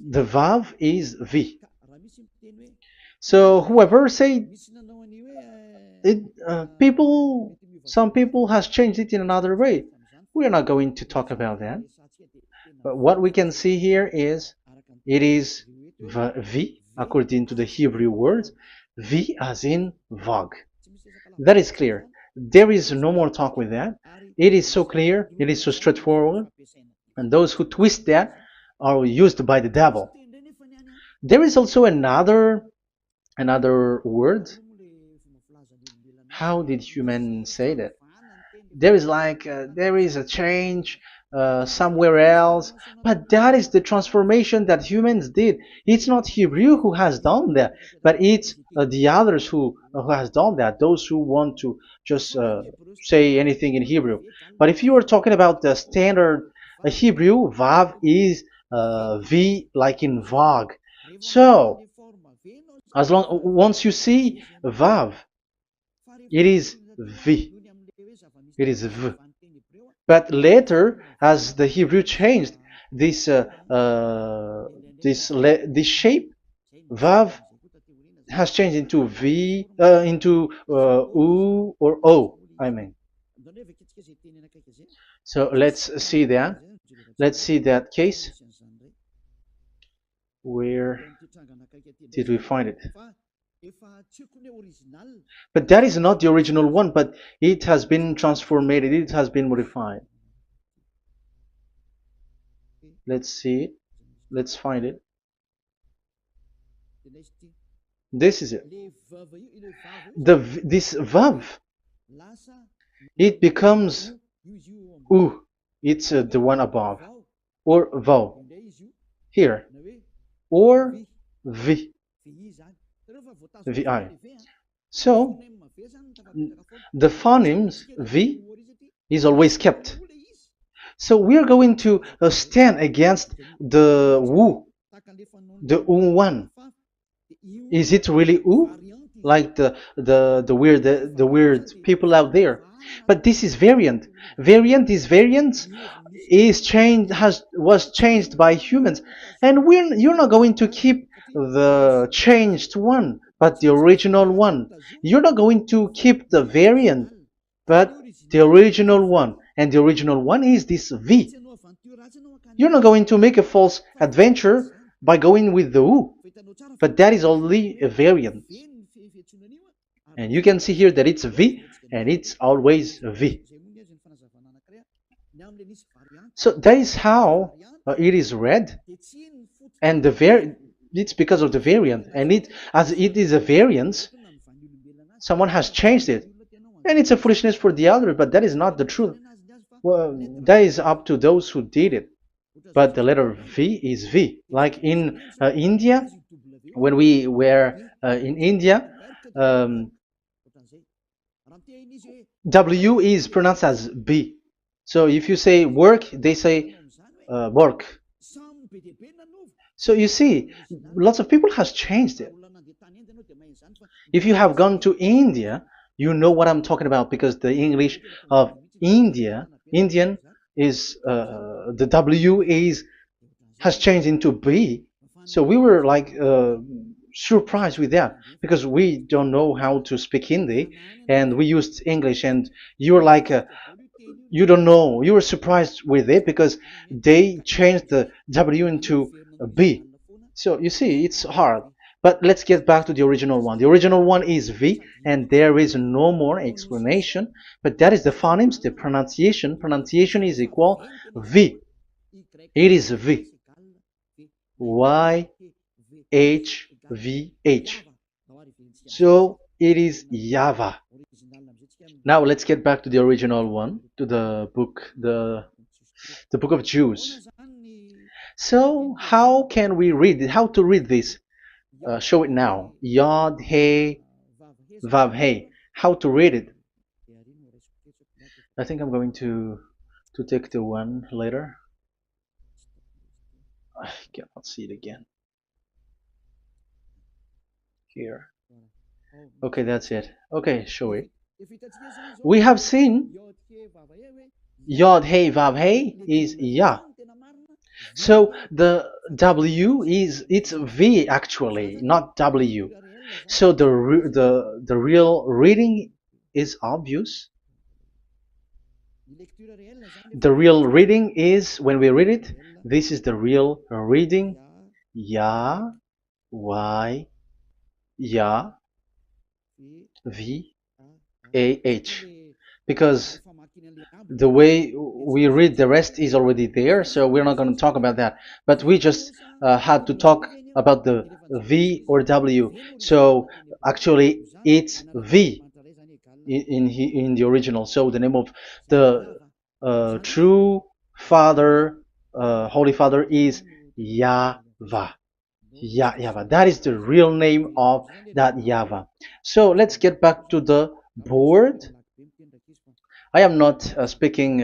The Vav is V. So whoever say it, some people has changed it in another way. We are not going to talk about that. But what we can see here is it is V according to the Hebrew word, V as in Vag. That is clear. There is no more talk with that. It is so clear. It is so straightforward. And those who twist that are used by the devil. There is also another word. How did humans say that? There is there is a change somewhere else, but that is the transformation that humans did. It's not Hebrew who has done that, but it's the others who has done that. Those who want to just say anything in Hebrew. But if you are talking about the standard Hebrew, Vav is V like in Vag. So as long once you see Vav, it is V. It is V. But later, as the Hebrew changed, this this shape, Vav, has changed into V, into U or O. I mean. So let's see that. Let's see that case. Where did we find it? But that is not the original one, but it has been transformed, it has been modified. Let's see it. Let's find it. This is it. This vav, it becomes u. It's the one above, or vau here, or v, vi. So the phonemes v is always kept. So we are going to stand against the wu, the u one. Is it really u? Like the weird people out there. But this is variant. Variant is changed was changed by humans, and you're not going to keep the changed one, but the original one. You're not going to keep the variant, but the original one, and the original one is this V. You're not going to make a false adventure by going with the U, but that is only a variant. And you can see here that it's V, and it's always V. So that is how it is read, and it's because of the variant, and as it is a variance, someone has changed it, and it's a foolishness for the other, but that is not the truth. Well, that is up to those who did it. But the letter V is V. Like in India, when we were in India, W is pronounced as B. So if you say work, they say work. So you see, lots of people has changed it. If you have gone to India, you know what I'm talking about, because the English of Indian is the W has changed into B. So we were like surprised with that, because we don't know how to speak Hindi, and we used English, and you're like you don't know, you were surprised with it because they changed the W into a B. So you see, it's hard. But let's get back to the original one. The original one is V, and there is no more explanation. But that is the phonemes, the pronunciation. Pronunciation is equal V. It is V. Y H V H. So it is YAHVAH. Now let's get back to the original one, to the book, the book of Jews. So how can we read it? How to read this? Show it now. Yod He Vav He. How to read it? I think I'm going to take the one later. I cannot see it again. Here. Okay, that's it. Okay, show it. We have seen Yod He Vav He is Yah. So the W is it's V actually, not W. So the real reading is obvious. The real reading is when we read it. This is the real reading. Ya, Y, Ya, V, A, H. Because the way we read the rest is already there, so we're not going to talk about that. But we just had to talk about the V or W. So actually, it's V in the original. So the name of the true Father, Holy Father, is YAHVAH. YAHVAH. That is the real name of that YAHVAH. So let's get back to the board. I am not speaking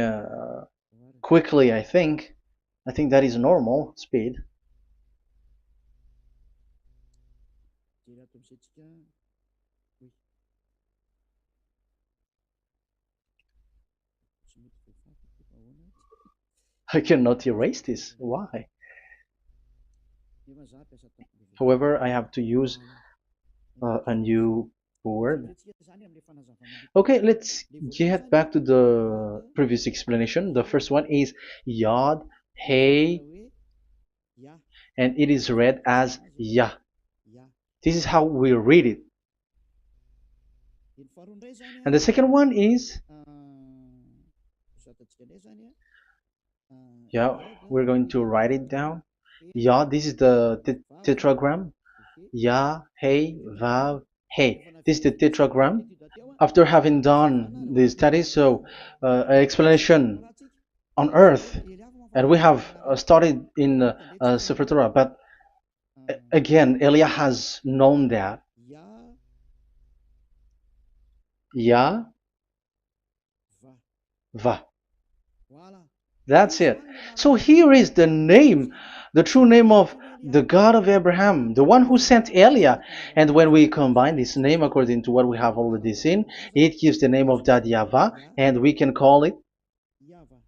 quickly, I think. I think that is normal speed. I cannot erase this. Why? However, I have to use a new board. Okay, let's get back to the previous explanation. The first one is Yod, Hey, and it is read as Yah. This is how we read it. And the second one is, yeah, we're going to write it down. Yah, this is the tetragram. Yah, Hey, Vav, Hey. This is the tetragram. After having done the studies, so an explanation on earth, and we have started in Sefer Torah, but again, Elia has known that. Yah, Va. That's it. So here is the name, the true name of the God of Abraham, the one who sent Elia. And when we combine this name according to what we have already seen, it gives the name of that YAHVAH, and we can call it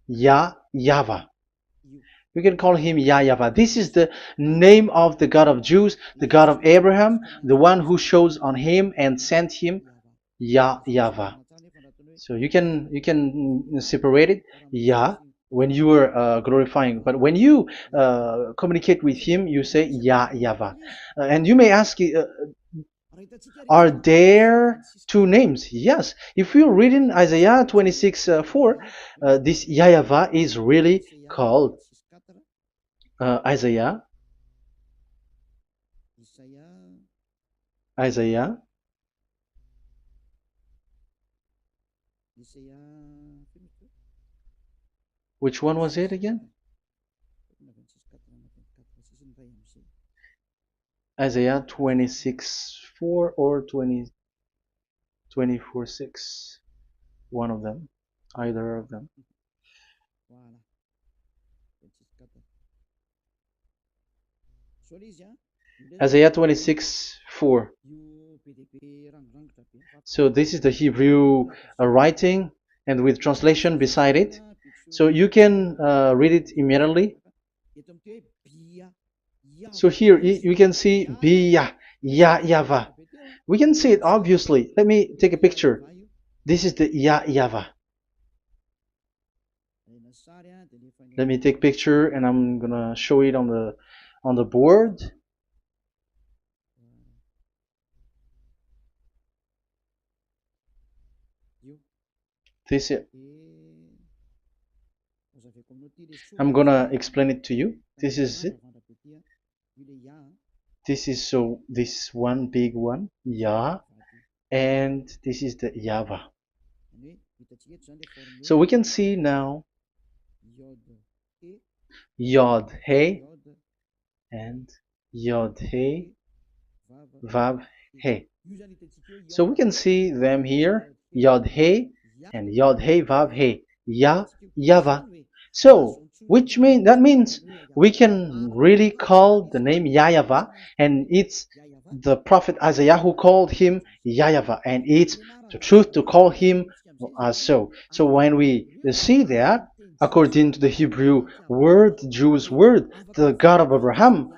YAHVAH. We can call him YAHVAH. This is the name of the God of Jews, the God of Abraham, the one who shows on him and sent him, YAHVAH. So you can separate it, Yah, when you are glorifying, but when you communicate with him, you say YAHVAH. And you may ask, are there two names? Yes. If you read in Isaiah 26:4, this YAHVAH is really called Isaiah. Which one was it again? Isaiah 26:4 or 24:6. One of them. Either of them. Isaiah 26:4. So this is the Hebrew writing and with translation beside it. So you can read it immediately. So here you can see Biyah, YAHVAH. We can see it obviously. Let me take a picture. This is the YAHVAH. Let me take picture and I'm gonna show it on the board. This is, I'm gonna explain it to you. This is it. This is so this one big one, Yah, and this is the YAHVAH. So we can see now Yod He and Yod He Vav He. So we can see them here, Yod He and Yod He Vav He, YAHVAH. So that means we can really call the name YAHVAH, and it's the prophet Isaiah who called him YAHVAH, and it's the truth to call him as so. So when we see that, according to the Hebrew word, the Jewish word, the God of Abraham.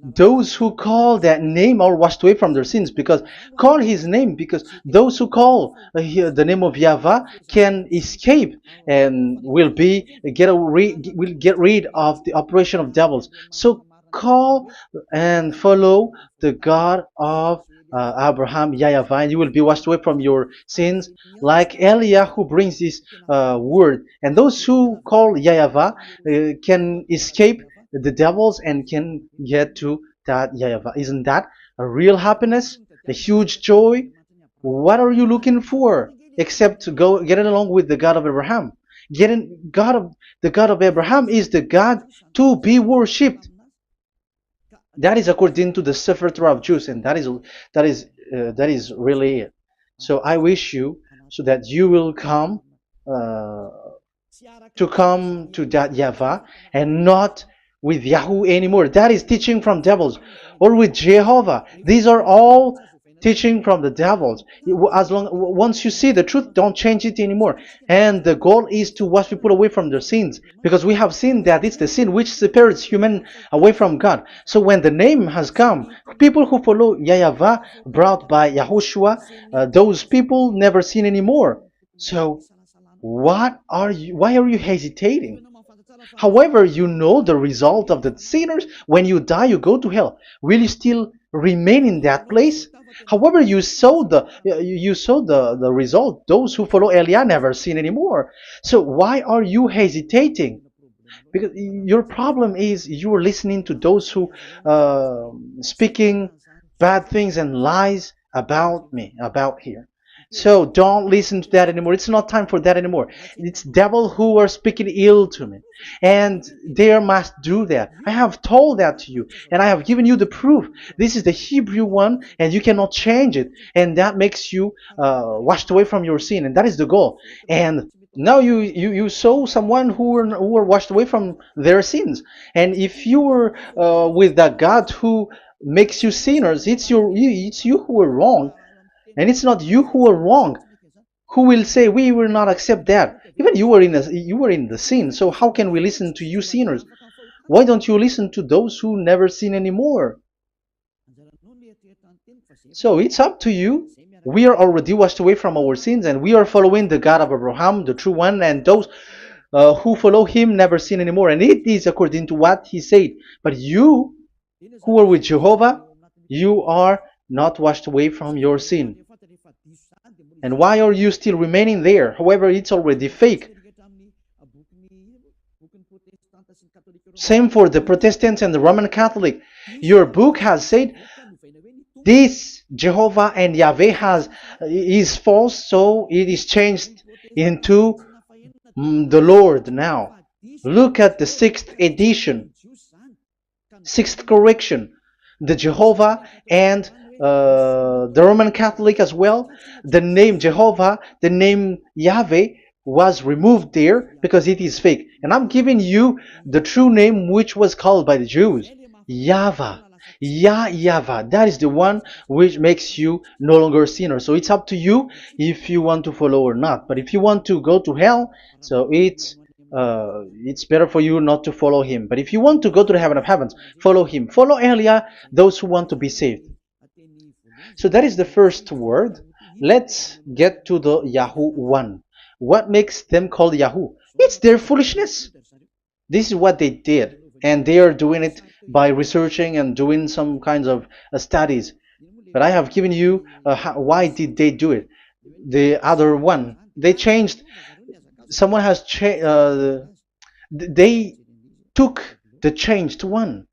Those who call that name are washed away from their sins, because call his name, because those who call the name of YAHVAH can escape and will get rid of the operation of devils. So call and follow the God of Abraham, YAHVAH, and you will be washed away from your sins, like Eliah who brings this word. And those who call YAHVAH can escape the devils and can get to that YAHVAH. Isn't that a real happiness, a huge joy? What are you looking for except to go getting along with the God of Abraham? The God of Abraham is the God to be worshipped. That is according to the Sefer Torah of Jews, and that is really it. So I wish you so that you will uh, come to that YAHVAH and not with Yahoo anymore. That is teaching from devils, or with Jehovah. These are all teaching from the devils. As long once you see the truth, don't change it anymore. And the goal is to wash people away from their sins, because we have seen that it's the sin which separates human away from God. So when the name has come, people who follow YAHVAH brought by YAHOSHUAH, those people never sin anymore. So why are you hesitating? However, you know the result of the sinners. When you die, you go to hell. Will you still remain in that place? However, you saw the result. Those who follow Eliah never sin anymore. So why are you hesitating? Because your problem is you are listening to those who speaking bad things and lies about me, about here. So don't listen to that anymore. It's not time for that anymore. It's devil who are speaking ill to me, and they must do that. I have told that to you, and I have given you the proof. This is the Hebrew one, and you cannot change it, and that makes you washed away from your sin, and that is the goal. And now you saw someone who were washed away from their sins, and if you were with that God who makes you sinners, it's you who are wrong, and it's not you who are wrong. Who will say we will not accept that? Even you were in the sin, so how can we listen to you sinners? Why don't you listen to those who never sin anymore? So it's up to you. We are already washed away from our sins, and we are following the God of Abraham, the true one, and those who follow him never sin anymore. And it is according to what he said. But you who are with Jehovah, you are not washed away from your sin. And why are you still remaining there? However, it's already fake. Same for the Protestants and the Roman Catholic. Your book has said this Jehovah and Yahweh is false, so it is changed into the Lord now. Look at the 6th edition, 6th correction. The Jehovah and the Roman Catholic as well. The name Jehovah, the name Yahweh was removed there because it is fake. And I'm giving you the true name which was called by the Jews, YAHVAH. YAHVAH. That is the one which makes you no longer a sinner. So it's up to you if you want to follow or not. But if you want to go to hell, so it's better for you not to follow him. But if you want to go to the heaven of heavens, follow him. Follow Eliah, those who want to be saved. So that is the first word. Let's get to the Yahoo one. What makes them called Yahoo? It's their foolishness. This is what they did, and they are doing it by researching and doing some kinds of studies. But I have given you why did they do it. The other one, they changed. Someone has changed. They took the changed one.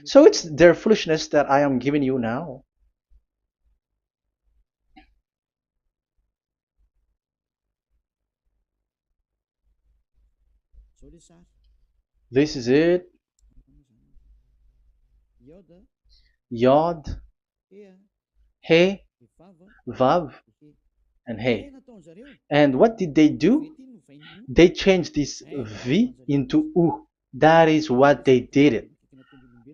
So it's their foolishness that I am giving you now. This is it. Yod, He, Vav, and He. And what did they do? They changed this V into U. That is what they did it.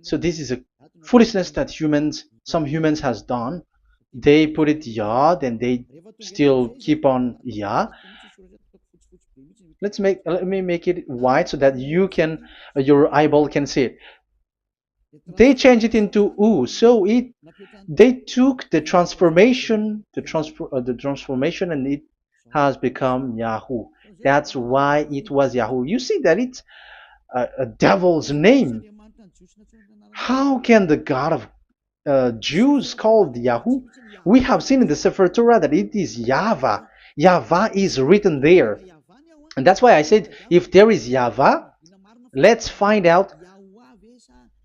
So this is a foolishness that some humans has done. They put it Yod and they still keep on Yah. Let me make it white so that you can your eyeball can see it. They changed it into U, so it they took the transformation, and it has become Yahoo. That's why it was Yahoo. You see that it's a devil's name. How can the God of Jews called Yahoo? We have seen in the Sefer Torah that it is YAHVAH. YAHVAH is written there. And that's why I said, if there is YAHVAH, let's find out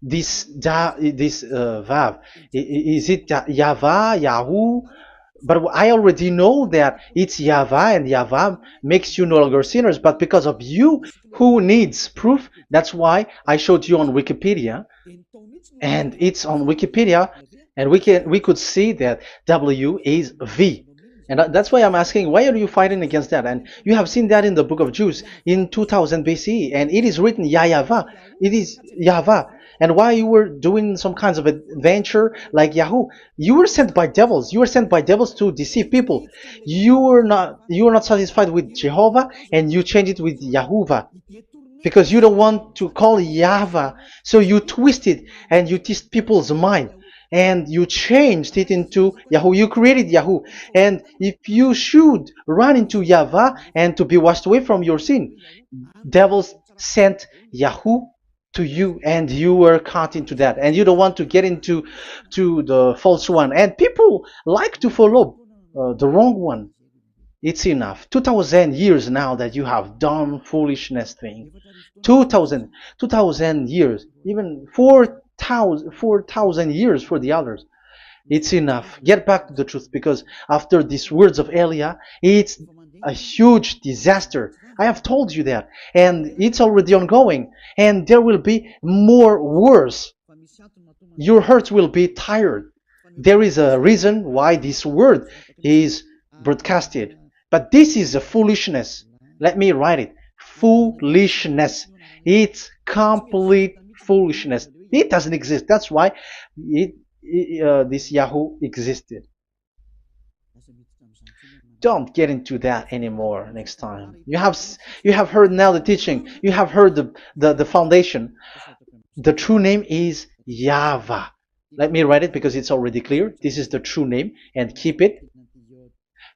this Vav. Is it YAHVAH, Yahoo? But I already know that it's YAHVAH, and YAHVAH makes you no longer sinners. But because of you, who needs proof? That's why I showed you on Wikipedia, and it's on Wikipedia, and we could see that W is V. And that's why I'm asking, why are you fighting against that? And you have seen that in the book of Jude in 2000 BCE, and it is written YAHVAH. It is YAHVAH. And why you were doing some kinds of adventure like Yahoo? You were sent by devils. You were sent by devils to deceive people. You were not satisfied with Jehovah, and you changed it with Yahuwah, because you don't want to call Yahvah. So you twist it and you twist people's mind, and you changed it into Yahoo. You created Yahoo. And if you should run into Yahvah and to be washed away from your sin, devils sent Yahoo to you, and you were caught into that, and you don't want to get into the false one. And people like to follow the wrong one. It's enough. 2000 years now that you have done foolishness thing. 2000 years, even 4,000 years for the others. It's enough. Get back to the truth, because after these words of Elia, it's a huge disaster. I have told you that, and it's already ongoing, and there will be more worse. Your heart will be tired. There is a reason why this word is broadcasted, but this is a foolishness. Let me write it. Foolishness. It's complete foolishness. It doesn't exist. That's why this Yahoo existed. Don't get into that anymore next time. You have heard now the teaching. You have heard the foundation. The true name is YAHVAH. Let me write it because it's already clear. This is the true name, and keep it.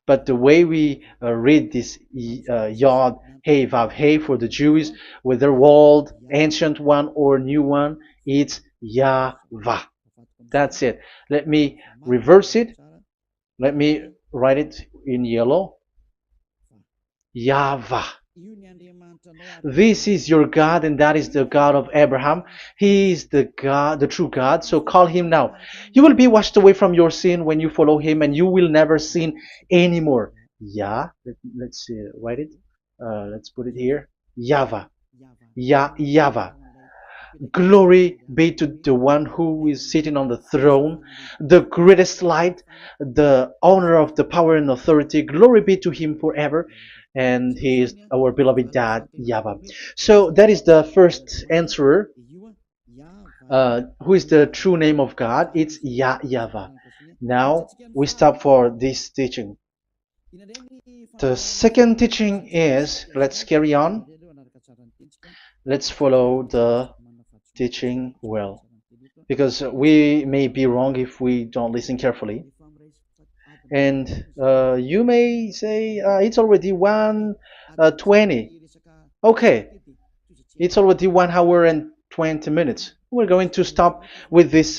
But the way we read this Yod, Hey, Vav, Hey for the Jews, whether old, ancient one or new one, it's YAHVAH. That's it. Let me reverse it. Let me write it in yellow. YAHVAH. This is your God, and that is the God of Abraham. He is the God, the true God. So call him now. You will be washed away from your sin when you follow him, and you will never sin anymore. Let's write it. Let's put it here. YAHVAH. YAHVAH. Glory be to the one who is sitting on the throne, the greatest light, the owner of the power and authority. Glory be to him forever. And he is our beloved dad, YAHVAH. So that is the first answer. Who is the true name of God? It's YAHVAH. Now we stop for this teaching. The second teaching is, let's carry on. Let's follow the teaching well, because we may be wrong if we don't listen carefully. And you may say it's already 1:20. Okay, it's already 1 hour and 20 minutes. We're going to stop with this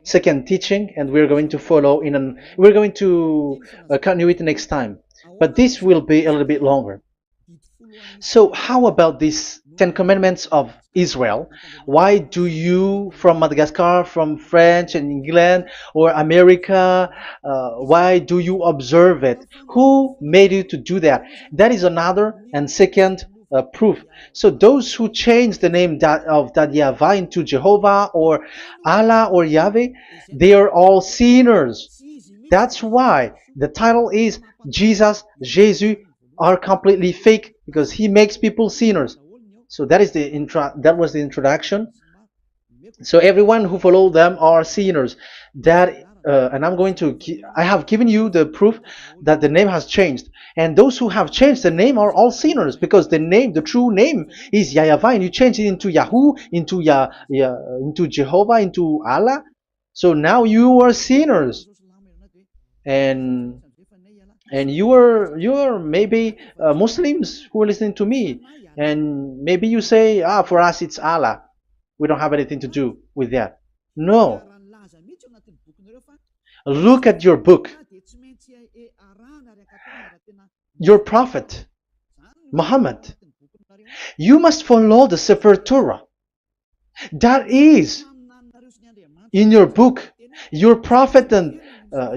second teaching, and we're going to follow we're going to continue it next time. But this will be a little bit longer. So how about these 10 commandments of Israel? Why do you from Madagascar, from France and England or America, why do you observe it? Who made you to do that? That is another and second proof. So those who change the name of that Yahvah into Jehovah or Allah or Yahweh, they are all sinners. That's why the title is Jesus are completely fake, because he makes people sinners. So that is that was the introduction. So everyone who follow them are sinners. That and I'm going to. I have given you the proof that the name has changed, and those who have changed the name are all sinners because the name, the true name, is YAHVAH, and you change it into Yahoo, into into Jehovah, into Allah. So now you are sinners, and you are maybe Muslims who are listening to me, and maybe you say, ah, for us it's Allah. We don't have anything to do with that. No, look at your book. Your prophet, Muhammad. You must follow the Sefer Torah. That is in your book. Your prophet and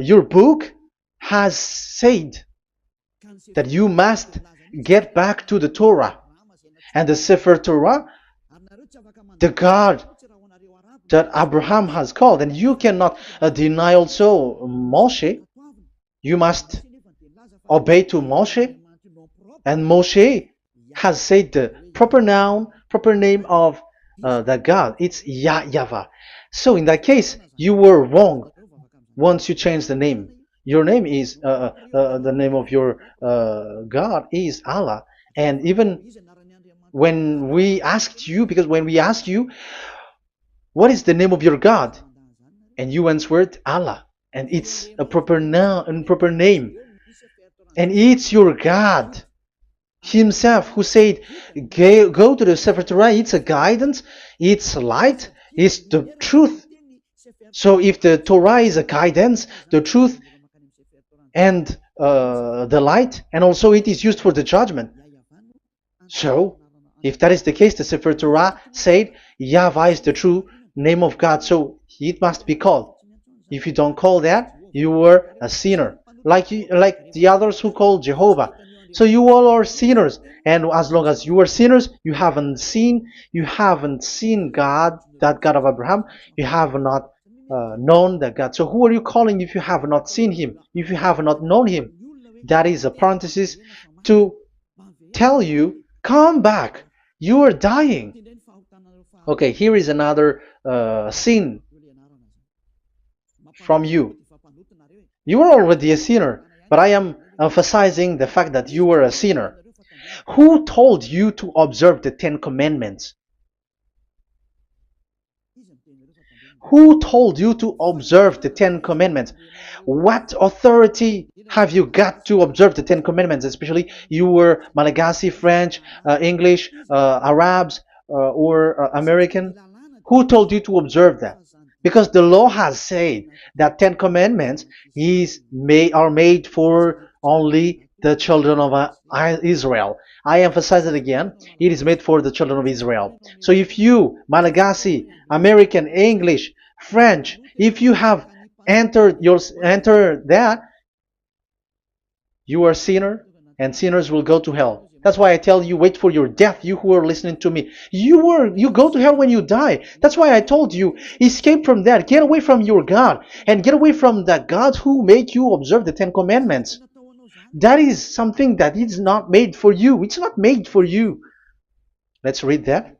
your book has said that you must get back to the Torah. And the Sefer Torah, the God that Abraham has called. And you cannot deny also Moshe. You must obey to Moshe. And Moshe has said the proper noun, proper name of the God. It's YAHVAH. So in that case, you were wrong once you change the name. Your name is, the name of your God is Allah. And even when we asked you, because when we asked you, what is the name of your God? And you answered Allah. And it's a proper noun and proper name. And it's your God Himself who said, go to the Sefer Torah, it's a guidance, it's light, it's the truth. So if the Torah is a guidance, the truth, and the light, and also it is used for the judgment. So if that is the case, the Sefer Torah said, YAHVAH is the true name of God, so it must be called. If you don't call that, you were a sinner, like the others who call Jehovah. So you all are sinners, and as long as you are sinners, you haven't seen God, that God of Abraham. You have not known that God. So who are you calling if you have not seen Him? If you have not known Him? That is a parenthesis to tell you, come back. You are dying. Okay, here is another sin from you. You are already a sinner, but I am emphasizing the fact that you were a sinner. Who told you to observe the 10 Commandments? Who told you to observe the 10 Commandments? What authority have you got to observe the 10 Commandments? Especially you were Malagasy, French, English, Arabs, or American. Who told you to observe that? Because the law has said that 10 Commandments are made for only the children of Israel. I emphasize it again. It is made for the children of Israel. So if you, Malagasy, American, English, French, if you have entered that, you are a sinner, and sinners will go to hell. That's why I tell you, wait for your death, you who are listening to me. You go to hell when you die. That's why I told you, escape from that. Get away from your God, and get away from the God who make you observe the 10 Commandments. That is something that is not made for you. It's not made for you. Let's read that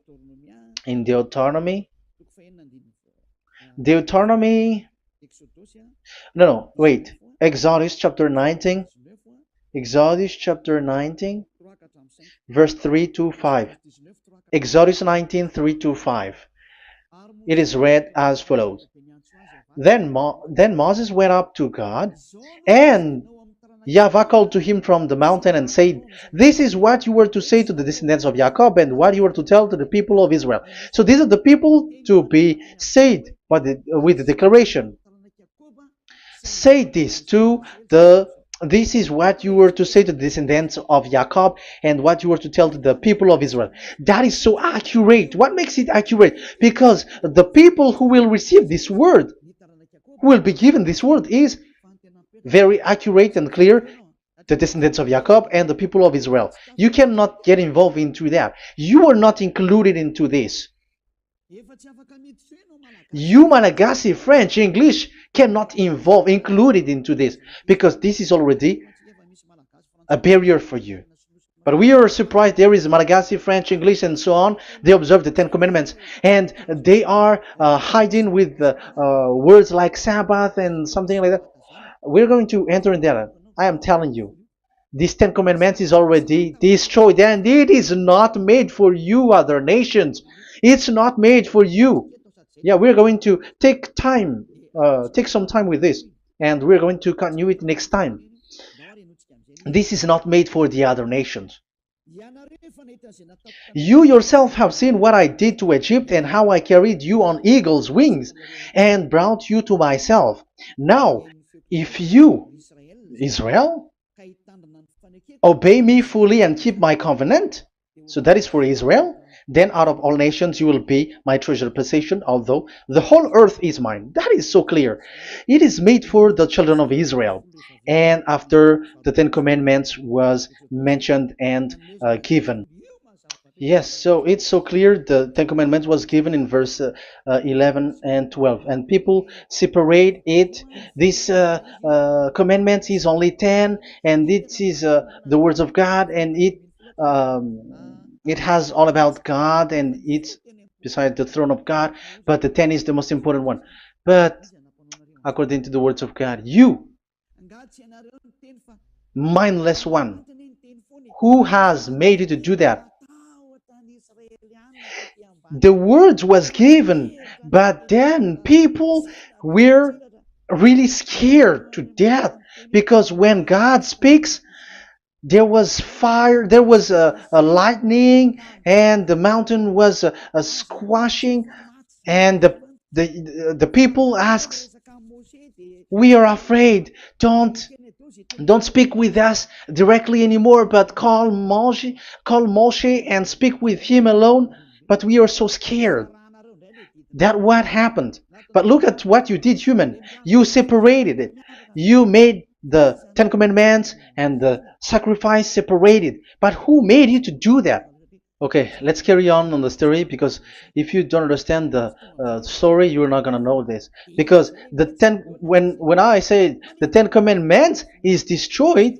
in Deuteronomy. Exodus chapter 19. Exodus chapter 19, verse 3 to 5. Exodus 19, 3 to 5. It is read as follows. Then Moses went up to God, and YAHVAH called to him from the mountain and said, this is what you were to say to the descendants of Jacob, and what you were to tell to the people of Israel. So these are the people to be saved with the declaration. Say this this is what you were to say to the descendants of Jacob, and what you were to tell to the people of Israel. That is so accurate. What makes it accurate? Because the people who will receive this word, who will be given this word, is very accurate and clear, the descendants of Jacob and the people of Israel. You cannot get involved into that. You are not included into this. You, Malagasy, French, English, cannot included into this, because this is already a barrier for you. But we are surprised there is Malagasy, French, English, and so on. They observe the Ten Commandments, and they are hiding with words like Sabbath and something like that. We're going to enter in there. I am telling you, this Ten Commandments is already destroyed, and it is not made for you, other nations. It's not made for you. Yeah, we're going to take some time with this, and we're going to continue it next time. This is not made for the other nations. You yourself have seen what I did to Egypt and how I carried you on eagle's wings and brought you to myself. Now, if you, Israel, obey me fully and keep my covenant, so that is for Israel, then out of all nations you will be my treasured possession, although the whole earth is mine. That is so clear. It is made for the children of Israel. And after the Ten Commandments was mentioned and given. Yes, so it's so clear. The Ten Commandments was given in verse 11 and 12, and people separate it. This commandment is only 10, and it is the words of God, and it has all about God, and it's beside the throne of God. But the 10 is the most important one. But according to the words of God, you, mindless one, who has made you to do that? The words was given, but then people were really scared to death because when God speaks, there was fire, there was a lightning, and the mountain was a squashing, and the people asks, "We are afraid. Don't speak with us directly anymore, but call Moshe and speak with him alone." But we are so scared. That what happened. But look at what you did, human. You separated it. You made the Ten Commandments and the sacrifice separated. But who made you to do that? Okay, let's carry on the story, because if you don't understand the story, you're not gonna know this. Because when I say the Ten Commandments is destroyed,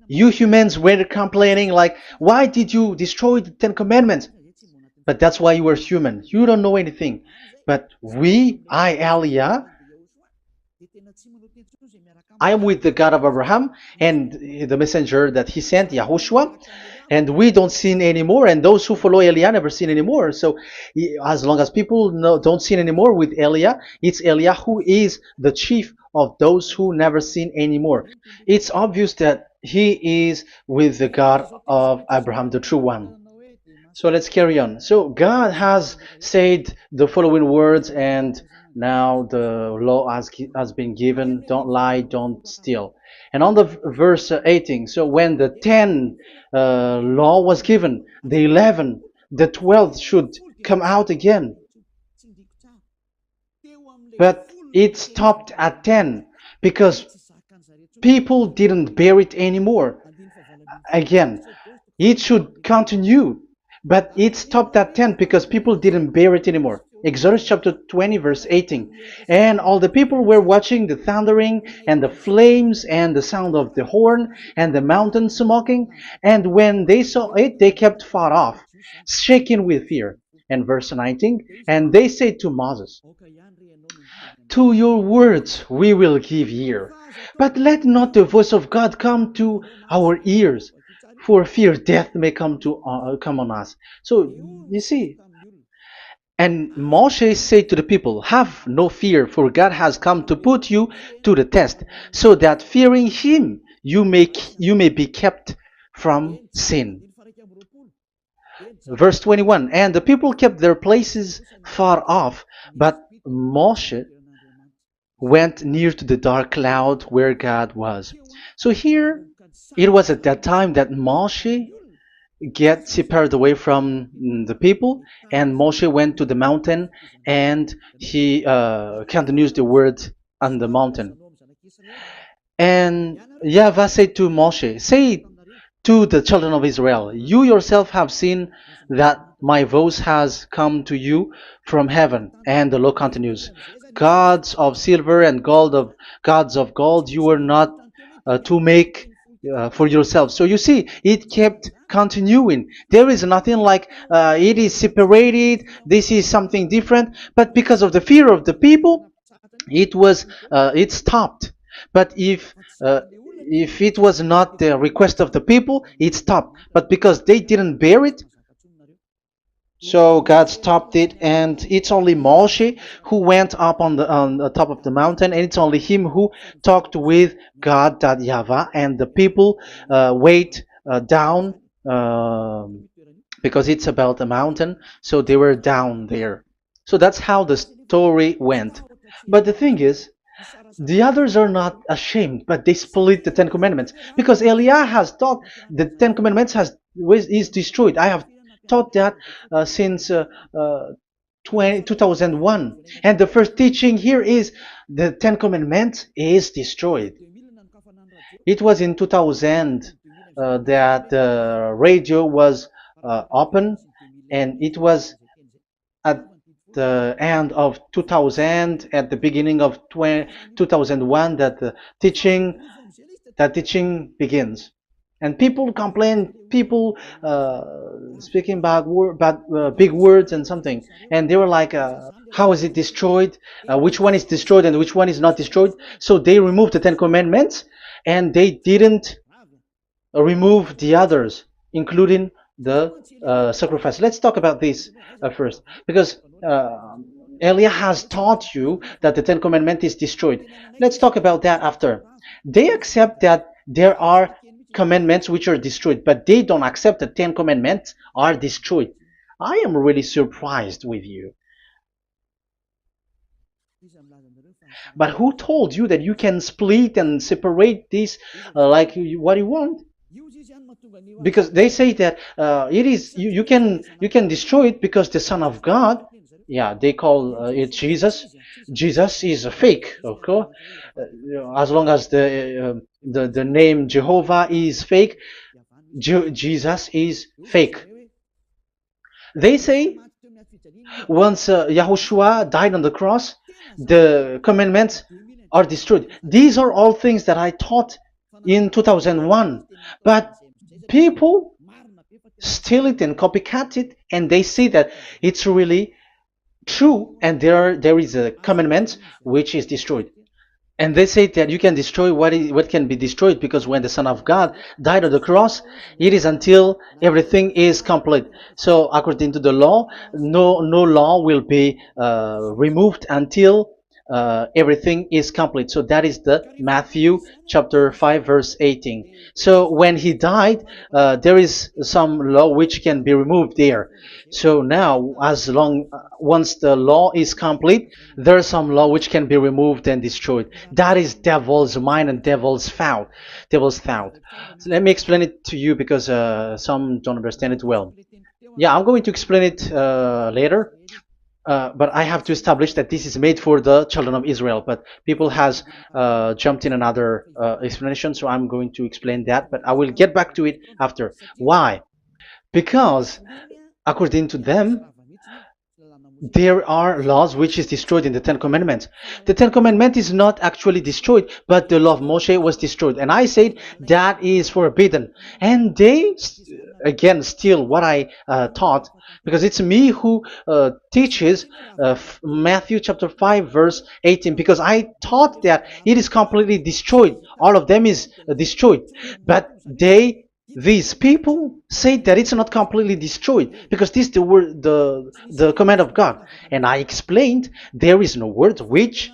you humans were complaining like, why did you destroy the Ten Commandments? But that's why you are human. You don't know anything. But Elia, I am with the God of Abraham and the messenger that he sent, YAHOSHUAH, and we don't sin anymore, and those who follow Elia never sin anymore. So as long as people don't sin anymore with Elia, it's Elia who is the chief of those who never sin anymore. It's obvious that he is with the God of Abraham, the true one. So let's carry on. So God has said the following words, and now the law has been given. Don't lie, don't steal. And on the verse 18, so when the 10 law was given, the 11, the 12th should come out again. But it stopped at 10 because people didn't bear it anymore. Again, it should continue. But it stopped at 10 because people didn't bear it anymore. Exodus chapter 20 verse 18. And all the people were watching the thundering and the flames and the sound of the horn and the mountain smoking. And when they saw it, they kept far off, shaking with fear. And verse 19. And they said to Moses, "To your words we will give ear, but let not the voice of God come to our ears, for fear death may come on us." So you see, and Moshe said to the people, "Have no fear, for God has come to put you to the test, so that fearing Him you may be kept from sin." Verse 21, and the people kept their places far off, but Moshe went near to the dark cloud where God was. So here, it was at that time that Moshe get separated away from the people, and Moshe went to the mountain, and he continues the word on the mountain. And YAHVAH said to Moshe, "Say to the children of Israel, you yourself have seen that my voice has come to you from heaven." And the law continues, "Gods of silver and gods of gold, you were not to make for yourself. So you see, it kept continuing. There is nothing like it is separated. This is something different. But because of the fear of the people, it stopped. But if it was not the request of the people, it stopped. But because they didn't bear it, so God stopped it, and it's only Moshe who went up on the top of the mountain, and it's only him who talked with God, that Yahweh, and the people wait down, because it's about a mountain, so they were down there. So that's how the story went. But the thing is, the others are not ashamed, but they split the Ten Commandments, because Eliah has taught the Ten Commandments is destroyed. I have taught that since 2001, and the first teaching here is the Ten Commandments is destroyed. It was in 2000 that the radio was open, and it was at the end of 2000, at the beginning of 2001, that the teaching begins. And people complain, people speaking big words and something, and they were like, how is it destroyed, which one is destroyed and which one is not destroyed. So they removed the Ten Commandments, and they didn't remove the others, including the sacrifice. Let's talk about this first, because Elia has taught you that the Ten Commandments is destroyed. Let's talk about that after. They accept that there are commandments which are destroyed, but they don't accept the Ten Commandments are destroyed. I am really surprised with you. But who told you that you can split and separate this like what you want? Because they say that it is you can destroy it because the Son of God, yeah, they call it Jesus. Jesus is a fake, okay? As long as the name Jehovah is fake, Jesus is fake. They say once Yahushua died on the cross, the commandments are destroyed. These are all things that I taught in 2001, but people steal it and copycat it, and they say that it's really true, and there is a commandment which is destroyed. And they say that you can destroy what can be destroyed, because when the Son of God died on the cross, it is until everything is complete. So according to the law, no law will be removed until everything is complete. So that is the Matthew chapter 5 verse 18. So when he died, there is some law which can be removed there. So now, once the law is complete, there is some law which can be removed and destroyed. That is devil's mind and devil's thought. So let me explain it to you, because some don't understand it well. Yeah, I'm going to explain it later. But I have to establish that this is made for the children of Israel. But people has jumped in another explanation, so I'm going to explain that. But I will get back to it after. Why? Because according to them, there are laws which is destroyed in the Ten Commandments. The Ten Commandment is not actually destroyed, but the law of Moshe was destroyed. And I said that is forbidden. And they, again, steal what I taught, because it's me who teaches Matthew chapter 5 verse 18, because I taught that it is completely destroyed. All of them is destroyed. But these people say that it's not completely destroyed, because this is the word, the command of God. And I explained there is no word which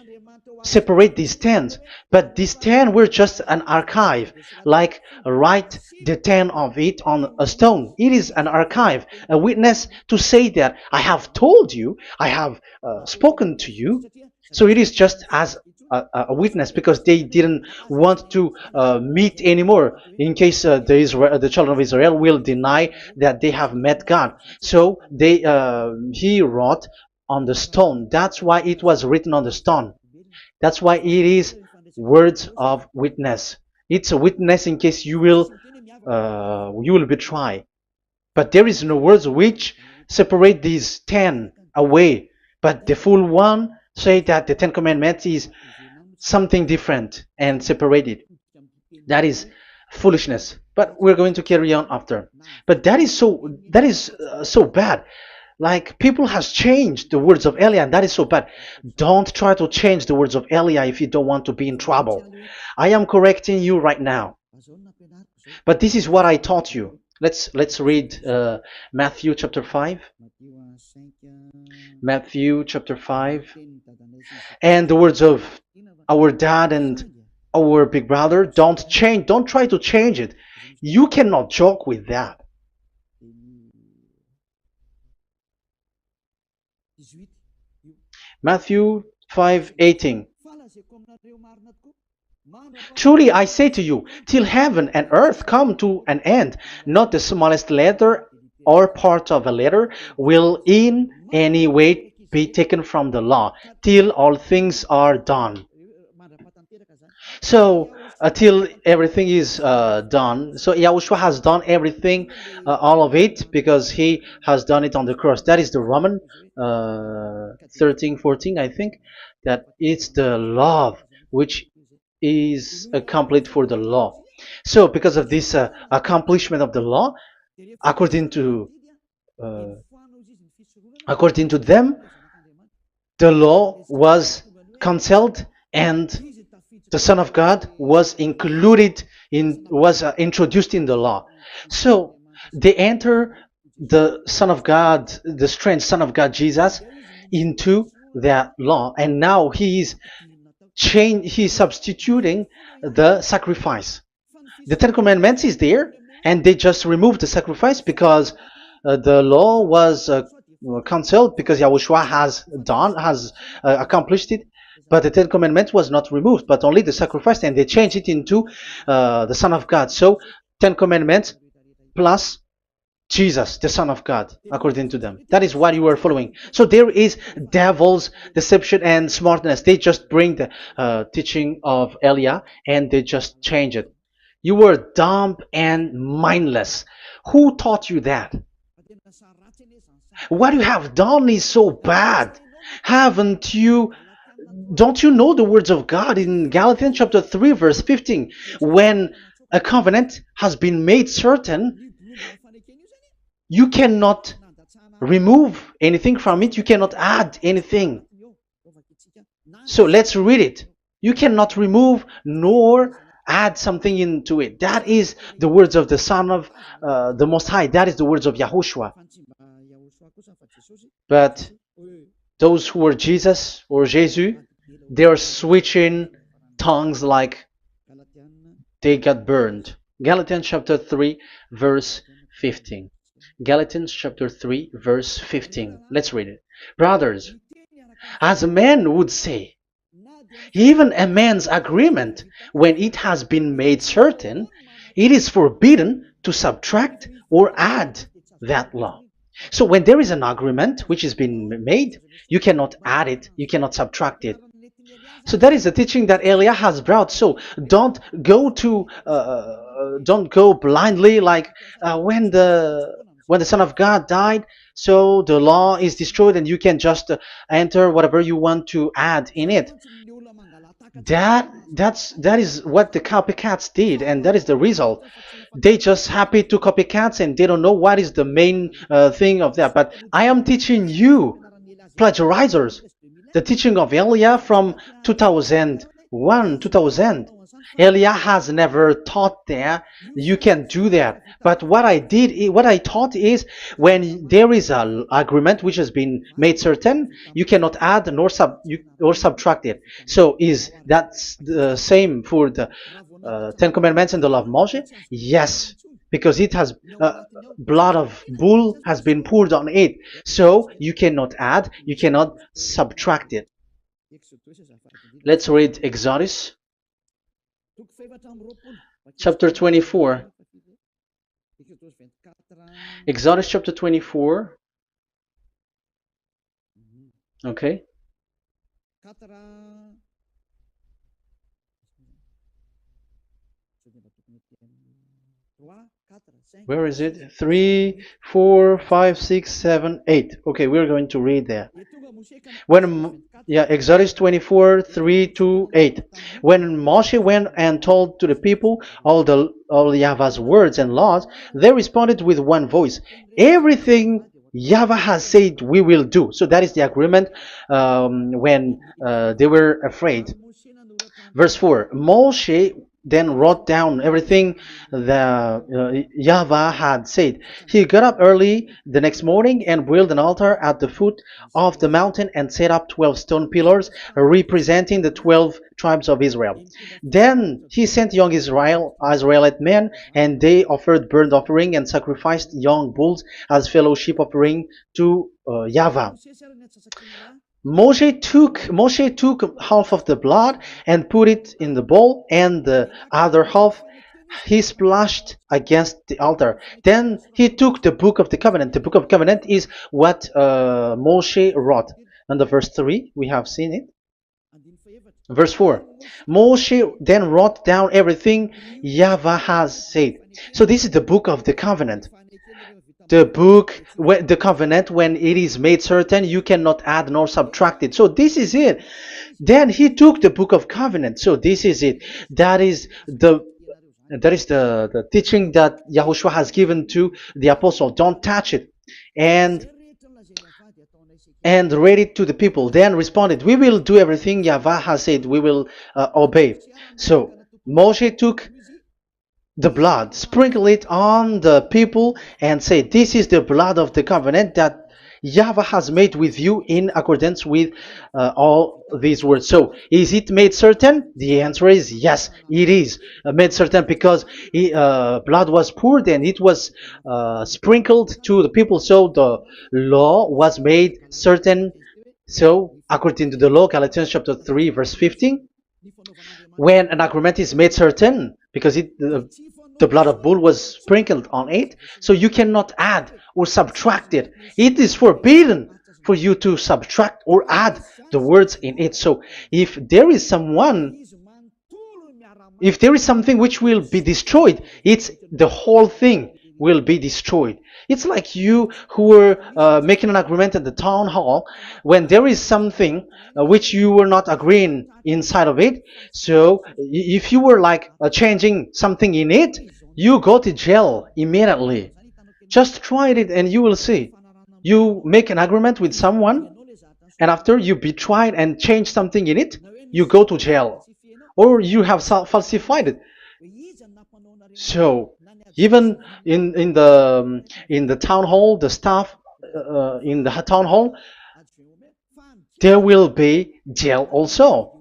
separate these 10, but these 10 were just an archive, like write the 10 of it on a stone. It is an archive, a witness to say that I have told you, I have spoken to you. So it is just as a witness, because they didn't want to meet anymore, in case the children of Israel will deny that they have met God. So he wrote on the stone. That's why it was written on the stone. That's why it is words of witness. It's a witness in case you will betray. But there is no words which separate these 10 away. But the full one say that the 10 Commandments is something different and separated. That is foolishness. But we're going to carry on after. But that is so bad. Like people has changed the words of Elia, and that is so bad. Don't try to change the words of Elia if you don't want to be in trouble. I am correcting you right now. But this is what I taught you. Let's read Matthew chapter 5. Matthew chapter 5. And the words of our dad and our big brother, don't try to change it. You cannot joke with that. Matthew 5:18. Truly I say to you, till heaven and earth come to an end, not the smallest letter or part of a letter will in any way be taken from the law, till all things are done. So until everything is done, so Yahushua has done everything, all of it, because he has done it on the cross. That is the Roman 13, 14, I think, that it's the love which is complete for the law. So because of this accomplishment of the law, according to uh, according to them, the law was cancelled and the Son of God was included in was introduced in the law. So they enter the Son of God, the strange Son of God Jesus, into that law, and now he's substituting the sacrifice. The Ten Commandments is there, and they just removed the sacrifice because the law was cancelled because Yahushua has accomplished it. But the Ten Commandments was not removed, but only the sacrifice, and they changed it into the Son of God. So Ten Commandments plus Jesus, the Son of God, according to them. That is what you are following. So there is devil's deception and smartness. They just bring the teaching of Elia and they just change it. You were dumb and mindless. Who taught you that? What you have done is so bad. Haven't you? Don't you know the words of God in Galatians chapter 3, verse 15? When a covenant has been made certain, you cannot remove anything from it, you cannot add anything. So let's read it. You cannot remove nor add something into it. That is the words of the Son of the Most High. That is the words of Yahushua. But those who were Jesus or Jesus, they are switching tongues like they got burned. Galatians chapter 3, verse 15. Galatians chapter 3, verse 15. Let's read it. Brothers, as a man would say, even a man's agreement, when it has been made certain, it is forbidden to subtract or add that law. So when there is an agreement which has been made, you cannot add it, you cannot subtract it. So that is the teaching that Elia has brought. So don't go blindly like when the Son of God died. So the law is destroyed, and you can just enter whatever you want to add in it. That is what the copycats did, and that is the result. They just happy to copycats, and they don't know what is the main thing of that. But I am teaching you, plagiarizers, the teaching of Elia from 2001, 2000. Elia has never taught that you can do that. But what I taught is when there is an agreement which has been made certain, you cannot add or subtract it. So is that the same for the Ten Commandments and the law of Moshe? Yes, because it has blood of bull has been poured on it. So you cannot add, you cannot subtract it. Let's read Exodus chapter 24. Exodus chapter 24. Okay. Where is it? 3, 4, 5, 6, 7, 8. Okay, we're going to read there. Yeah, Exodus 24, 3 to 8. When Moshe went and told to the people all Yahweh's words and laws, they responded with one voice. Everything Yahweh has said we will do. So that is the agreement when they were afraid. Verse 4, Moshe then wrote down everything the Yahweh had said. He got up early the next morning and built an altar at the foot of the mountain and set up 12 stone pillars representing the 12 tribes of Israel. Then he sent young Israelite men, and they offered burnt offering and sacrificed young bulls as fellowship offering to Yahweh. Moshe took half of the blood and put it in the bowl, and the other half he splashed against the altar. Then he took the book of the covenant. The book of covenant is what Moshe wrote. And the verse 3, we have seen it. Verse 4, Moshe then wrote down everything Yahweh has said. So this is the book of the covenant. The covenant, when it is made certain, you cannot add nor subtract it. So this is it. Then he took the book of covenant. So this is it. That is the teaching that Yahushua has given to the apostle. Don't touch it. And read it to the people. Then responded, we will do everything Yahweh has said. We will obey. So Moshe took the blood, sprinkle it on the people, and say, this is the blood of the covenant that Yahweh has made with you in accordance with all these words. So, is it made certain? The answer is yes, it is made certain, because blood was poured and it was sprinkled to the people. So the law was made certain. So, according to the law, Galatians chapter 3, verse 15, when an agreement is made certain, because the blood of bull was sprinkled on it, so you cannot add or subtract it. It is forbidden for you to subtract or add the words in it. So if there is something which will be destroyed, it's the whole thing will be destroyed. It's like you who were making an agreement at the town hall, when there is something which you were not agreeing inside of it. So if you were like changing something in it, you go to jail immediately. Just try it and you will see. You make an agreement with someone, and after you betrayed and change something in it, you go to jail, or you have falsified it. So even in the town hall, the staff in the town hall, there will be jail also.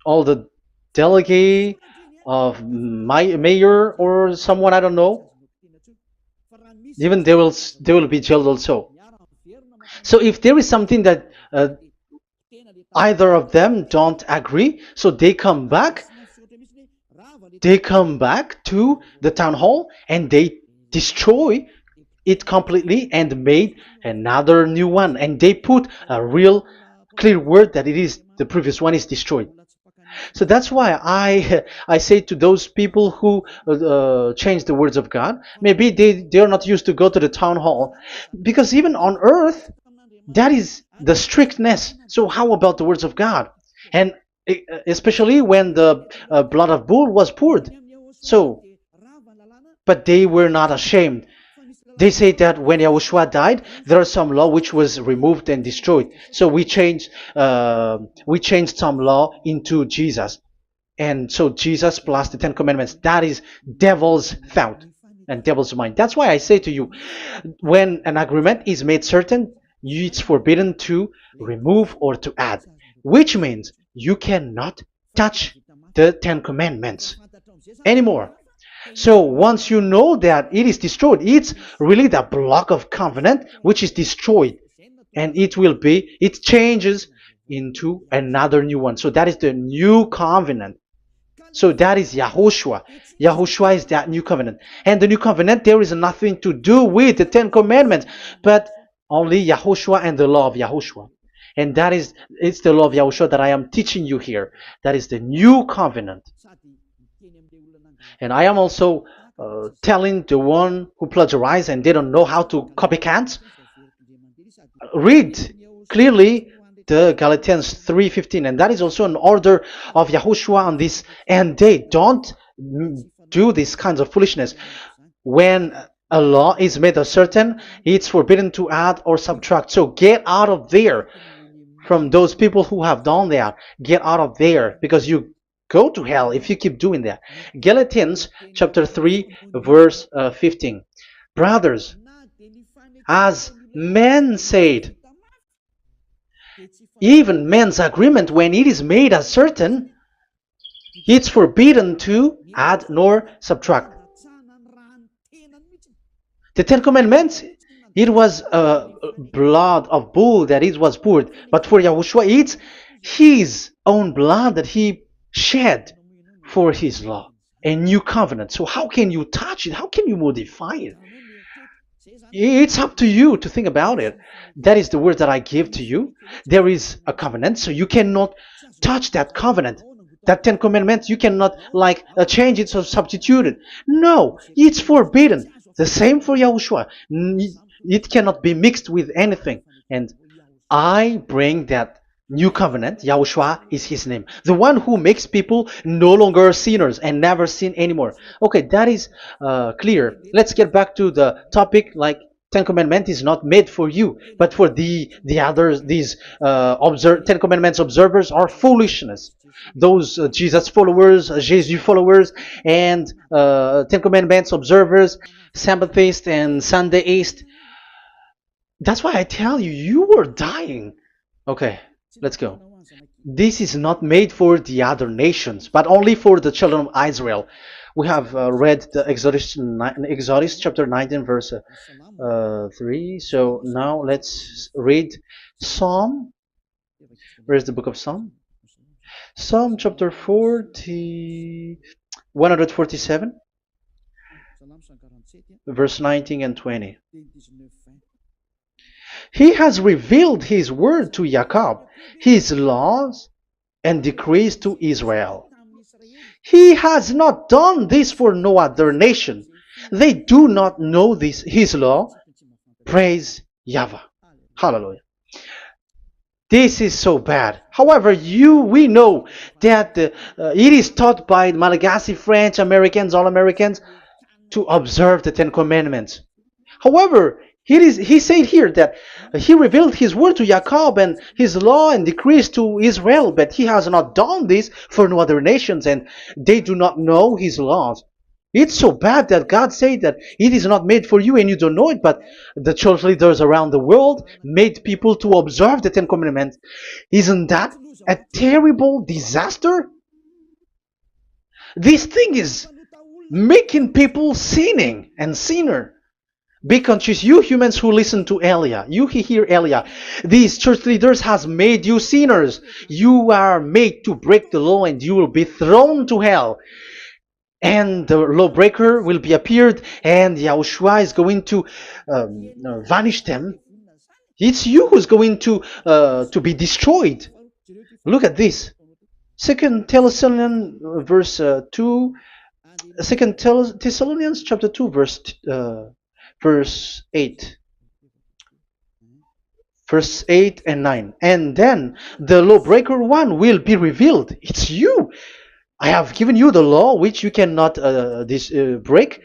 All the delegate of mayor or someone, I don't know, even they will be jailed also. So if there is something that either of them don't agree, so they come back to the town hall and they destroy it completely and made another new one, and they put a real clear word that it is the previous one is destroyed. So that's why I say to those people who change the words of God, maybe they are not used to go to the town hall, because even on earth that is the strictness. So how about the words of God? And especially when the blood of bull was poured. So, but they were not ashamed. They say that when Yahushua died, there are some law which was removed and destroyed. So we changed some law into Jesus, and so Jesus plus the Ten Commandments. That is devil's thought and devil's mind. That's why I say to you, when an agreement is made certain, it's forbidden to remove or to add, which means you cannot touch the Ten Commandments anymore. So once you know that it is destroyed, it's really the block of covenant which is destroyed, and it changes into another new one. So that is the new covenant. So that is Yahushua. Yahushua is that new covenant. And the new covenant, there is nothing to do with the Ten Commandments, but only Yahushua and the law of Yahushua. And it's the law of Yahushua that I am teaching you here. That is the new covenant. And I am also telling the one who plagiarize and they don't know how to copycat, read clearly the Galatians 3:15, and that is also an order of Yahushua on this end day. Don't do these kinds of foolishness. When a law is made certain, it's forbidden to add or subtract. So get out of there from those people who have done that. Get out of there, because you go to hell if you keep doing that. Galatians chapter 3 verse 15. Brothers, as men said, even men's agreement, when it is made as certain, it's forbidden to add nor subtract. The Ten Commandments, it was blood of bull that it was poured, but for Yahushua, it's his own blood that he shed for his law, a new covenant. So how can you touch it? How can you modify it? It's up to you to think about it. That is the word that I give to you. There is a covenant, so you cannot touch that covenant. That Ten Commandments, you cannot change it or substitute it. No, it's forbidden. The same for Yahushua. It cannot be mixed with anything. And I bring that new covenant. Yahushua is his name. The one who makes people no longer sinners and never sin anymore. Okay, that is clear. Let's get back to the topic. Ten Commandments is not made for you, but for the others. These Ten Commandments observers are foolishness. Those Jesus followers, Jesus followers, and Ten Commandments observers, Sabbathists and Sundayist. That's why I tell you, you were dying. Okay, let's go. This is not made for the other nations, but only for the children of Israel. We have read the Exodus chapter 19 verse 3. So now let's read Psalm. Where's the book of Psalm? Psalm chapter 147, verse 19 and 20. He has revealed his word to Jacob, his laws and decrees to Israel. He has not done this for no other nation. They do not know this, his law. Praise YAHVAH. Hallelujah. This is so bad. However, we know that it is taught by Malagasy, French, Americans, all Americans, to observe the Ten Commandments. However, he said here that he revealed his word to Jacob and his law and decrees to Israel, but he has not done this for no other nations, and they do not know his laws. It's so bad that God said that it is not made for you and you don't know it, but the church leaders around the world made people to observe the Ten Commandments. Isn't that a terrible disaster? This thing is making people sinning and sinner. Be conscious, you humans who listen to Elia, you hear Elia. These church leaders has made you sinners. You are made to break the law and you will be thrown to hell. And the lawbreaker will be appeared, and Yahushua is going to vanish them. It's you who's going to be destroyed. Look at this. 2 Thessalonians verse 2. 2 Thessalonians chapter 2 verse 8. Verse 8 and 9. And then the lawbreaker one will be revealed. It's you. I have given you the law which you cannot break.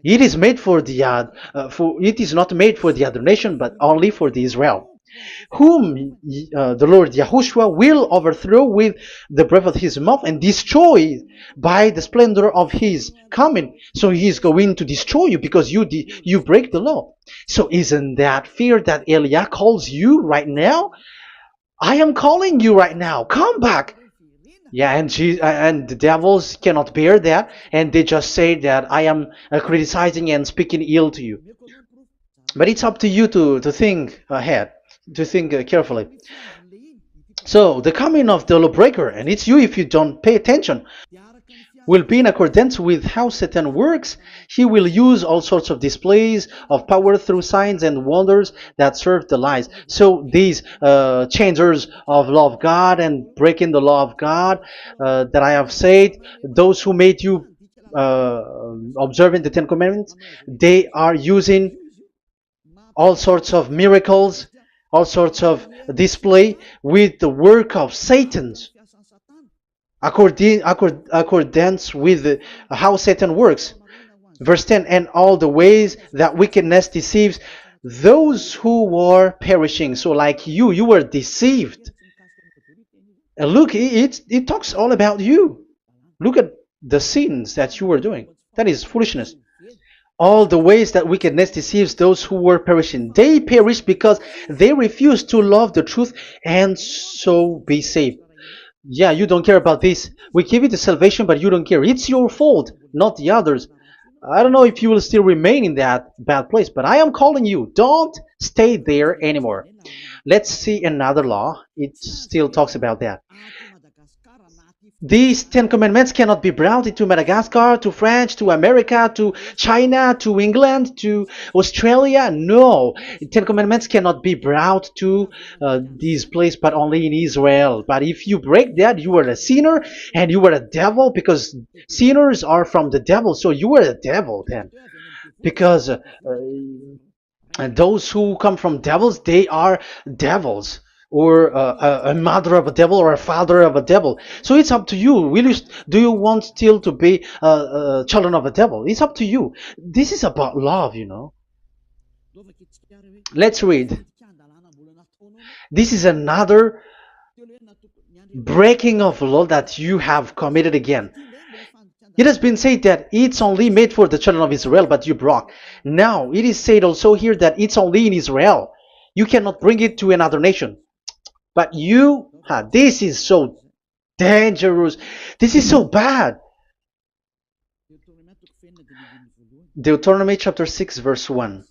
It is made for the it is not made for the other nation, but only for the Israel, whom the Lord Yahushua will overthrow with the breath of his mouth and destroy by the splendor of his coming. So he is going to destroy you because you break the law. So isn't that fear that Elia calls you right now? I am calling you right now. Come back. Yeah, and the devils cannot bear that, and they just say that I am criticizing and speaking ill to you. But it's up to you to think ahead, to think carefully. So the coming of the lawbreaker, and it's you if you don't pay attention. will be in accordance with how Satan works. He will use all sorts of displays of power through signs and wonders that serve the lies. So these changers of law of God and breaking the law of God that I have said, those who made you uh, observing the Ten Commandments, they are using all sorts of miracles, all sorts of display with the work of Satan's accordance with how Satan works. Verse 10, and all the ways that wickedness deceives those who were perishing. So like you were deceived. And look, it talks all about you. Look at the sins that you were doing. That is foolishness. All the ways that wickedness deceives those who were perishing. They perish because they refuse to love the truth and so be saved. Yeah, you don't care about this. We give you the salvation, but you don't care. It's your fault, not the others. I don't know if you will still remain in that bad place, but I am calling you. Don't stay there anymore. Let's see another law. It still talks about that. These Ten Commandments cannot be brought into Madagascar, to France, to America, to China, to England, to Australia. No, Ten Commandments cannot be brought to these places, but only in Israel. But if you break that, you are a sinner and you are a devil, because sinners are from the devil. So you are a devil then, because and those who come from devils, they are devils, or a mother of a devil, or a father of a devil. So it's up to you. Do you want still to be children of a devil? It's up to you. This is about love, you know. Let's read. This is another breaking of law that you have committed again. It has been said that it's only made for the children of Israel, but you broke. Now, it is said also here that it's only in Israel. You cannot bring it to another nation. But this is so dangerous. This is so bad. Deuteronomy chapter 6 verse 1.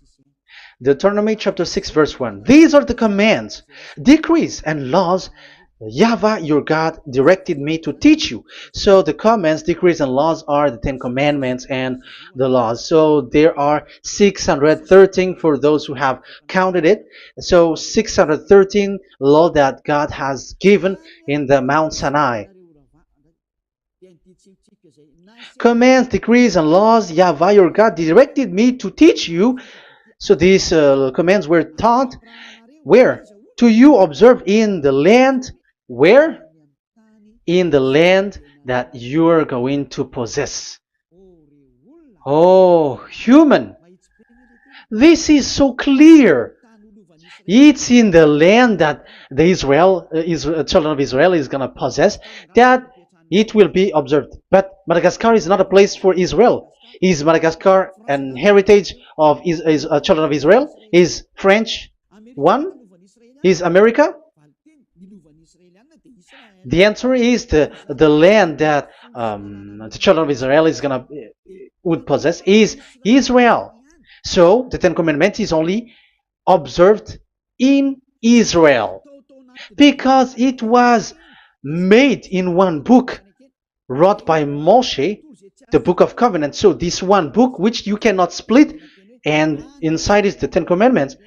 Deuteronomy chapter 6 verse 1. These are the commands, decrees, and laws YAHVAH your God directed me to teach you. So the commands, decrees, and laws are the Ten Commandments and the laws. So there are 613 for those who have counted it. So 613 law that God has given in the Mount Sinai. Commands, decrees, and laws YAHVAH your God directed me to teach you. So these commands were taught where? To you observe in the land. Where? In the land that you are going to possess. Oh, human. This is so clear. It's in the land that the children of Israel is going to possess, that it will be observed. But Madagascar is not a place for Israel. Is Madagascar an heritage of children of Israel? Is French one? Is America? The answer is the land that the children of Israel would possess is Israel. So the Ten Commandments is only observed in Israel, because it was made in one book wrote by Moshe, the Book of Covenant. So this one book, which you cannot split, and inside is the Ten Commandments.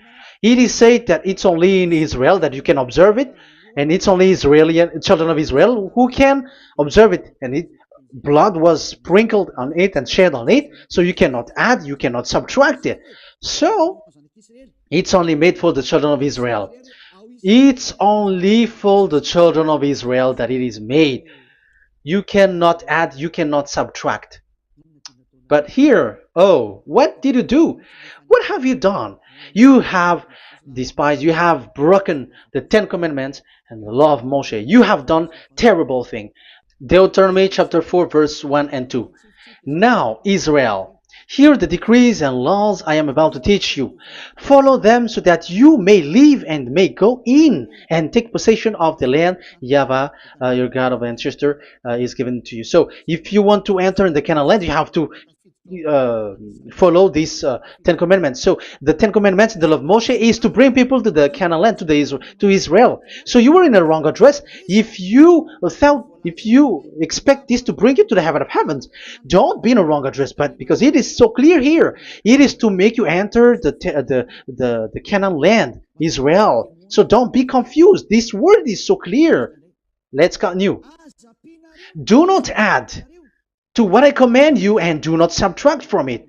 It is said that it's only in Israel that you can observe it, and it's only children of Israel who can observe it. And blood was sprinkled on it and shed on it, so you cannot add, you cannot subtract it. So it's only made for the children of Israel. It's only for the children of Israel that it is made. You cannot add, you cannot subtract. But here, what did you do? What have you done? You have despised, you have broken the Ten Commandments and the law of Moshe. You have done terrible thing. Deuteronomy chapter 4 verse 1 and 2. Now, Israel, hear the decrees and laws I am about to teach you. Follow them so that you may live and may go in and take possession of the land YAHVAH, your God of ancestor, is given to you. So if you want to enter in the Canaan land, you have to uh, follow these Ten Commandments. So the Ten Commandments, the law of Moshe, is to bring people to the Canaan land, to Israel. So you were in the wrong address. If you expect this to bring you to the heaven of heavens, don't be in a wrong address. But because it is so clear here, it is to make you enter the Canaan land, Israel. So don't be confused. This word is so clear. Let's continue. Do not add to what I command you, and do not subtract from it,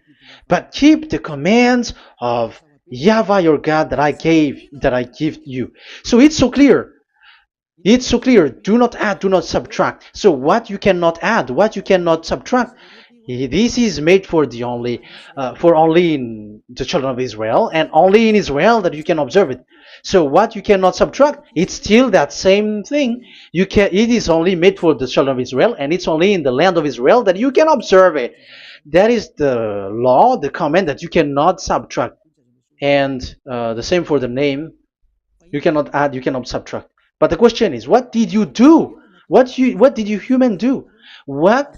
but keep the commands of YAHVAH your God that I give you. So it's so clear. It's so clear. Do not add, do not subtract. So what you cannot add, what you cannot subtract, this is made for only in the children of Israel, and only in Israel that you can observe it. So what you cannot subtract, it's still that same thing. It is only made for the children of Israel, and it's only in the land of Israel that you can observe it. That is the law, the command that you cannot subtract. And the same for the name. You cannot add, you cannot subtract. But the question is, what did you do? What did you human do? What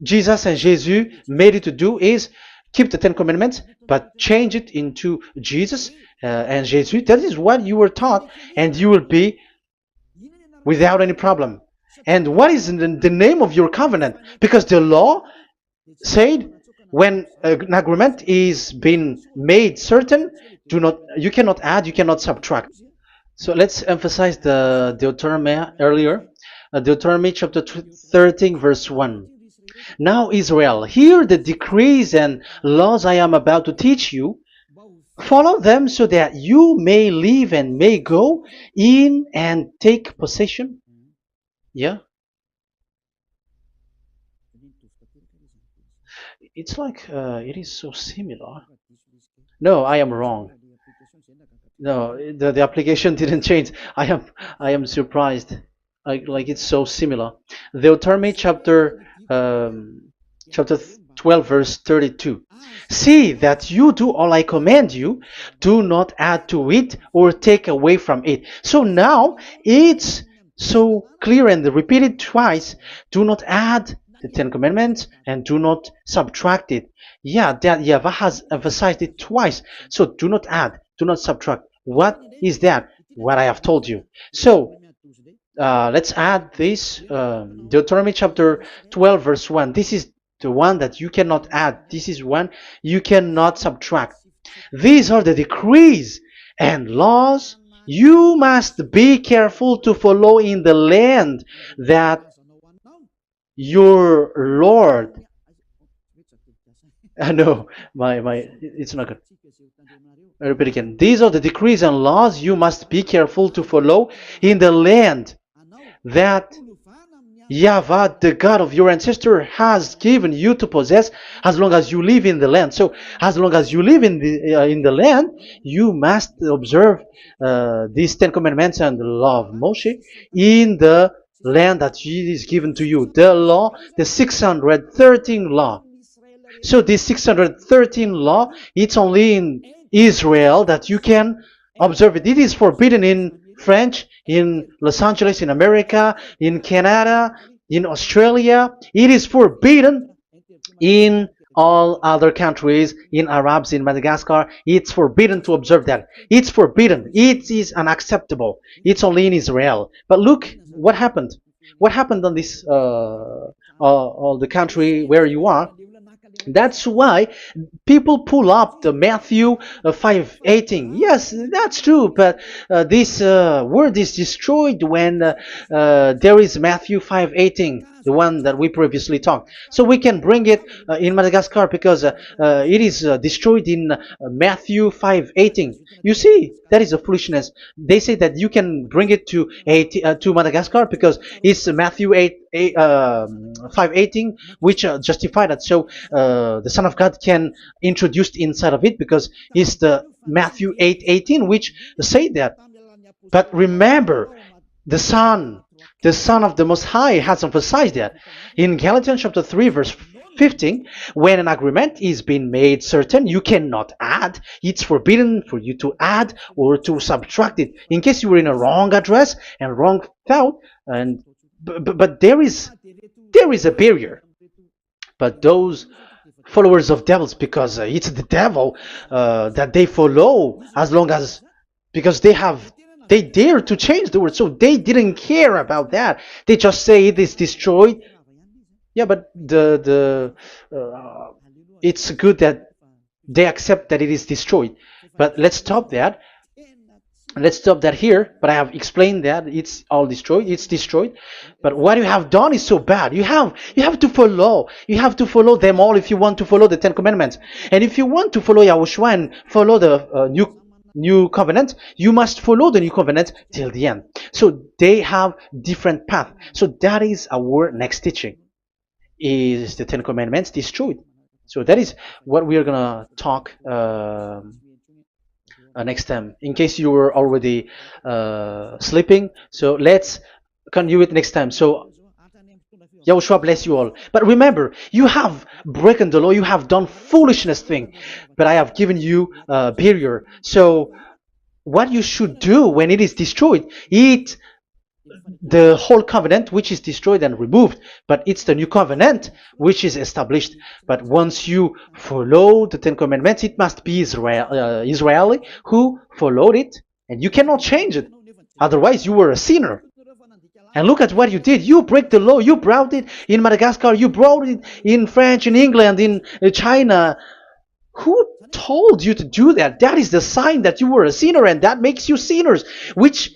Jesus and Jesus made you to do is keep the Ten Commandments, but change it into Jesus and Jesus. That is what you were taught, and you will be without any problem. And what is the name of your covenant? Because the law said when an agreement is being made certain, you cannot add, you cannot subtract. So let's emphasize the Deuteronomy earlier. Deuteronomy chapter 13, verse 1. Now, Israel, hear the decrees and laws I am about to teach you. Follow them so that you may live and may go in and take possession. Yeah? It's like it is so similar. No, I am wrong. No, the application didn't change. I am surprised. Like it's so similar. Deuteronomy chapter 12 verse 32. See that you do all I command you. Do not add to it or take away from it. So now it's so clear and repeated twice. Do not add the Ten Commandments and do not subtract it. Yeah, that YAHVAH has emphasized it twice. So do not add, do not subtract. What is that? What I have told you. So let's add this Deuteronomy chapter 12 verse 1. This is the one that you cannot add. This is one you cannot subtract. These are the decrees and laws you must be careful to follow in the land that your Lord. No, it's not good. I repeat again. These are the decrees and laws you must be careful to follow in the land that YAHVAH, the God of your ancestor, has given you to possess as long as you live in the land. So, as long as you live in the land, you must observe these Ten Commandments and the law of Moshe in the land that is given to you. The law, the 613 law. So this 613 law, it's only in Israel that you can observe it. It is forbidden in French, in Los Angeles, in America, in Canada, in Australia. It is forbidden in all other countries, in Arabs, in Madagascar. It's forbidden to observe that. It's forbidden. It is unacceptable. It's only in Israel. But look what happened. What happened on this, the country where you are? That's why people pull up the Matthew 5:18. Yes, that's true, but this word is destroyed when there is Matthew 5:18, the one that we previously talked. So we can bring it in Madagascar because it is destroyed in Matthew 5:18. You see, that is a foolishness. They say that you can bring it to Madagascar because it's Matthew 5:18, which justify that. So the Son of God can introduce inside of it because it's the Matthew 8:18 which say that. But remember, the Son of the Most High has emphasized that in Galatians chapter 3 verse 15, when an agreement is being made certain, you cannot add. It's forbidden for you to add or to subtract it. In case you were in a wrong address and wrong thought, but there is a barrier. But those followers of devils because it's the devil that they follow, as long as, because they dare to change the word, so they didn't care about that. They just say it is destroyed. Yeah, but it's good that they accept that it is destroyed. But let's stop that here. But I have explained that it's all destroyed. It's destroyed. But what you have done is so bad. You have to follow. You have to follow them all if you want to follow the Ten Commandments. And if you want to follow Yahushua and follow the new covenant, you must follow the new covenant till the end. So they have different path. So that is our next teaching. Is the Ten Commandments destroyed? So that is what we are gonna talk next time, in case you were already sleeping. So let's continue it next time. So Yahushua bless you all. But remember, you have broken the law, you have done foolishness thing, but I have given you a barrier. So what you should do when it is destroyed, it the whole covenant which is destroyed and removed, but it's the new covenant which is established. But once you follow the Ten Commandments, it must be Israeli who followed it, and you cannot change it, otherwise you were a sinner. And look at what you did. You break the law. You brought it in Madagascar, you brought it in France, in England, in China. Who told you to do that? That is the sign that you were a sinner, and that makes you sinners, which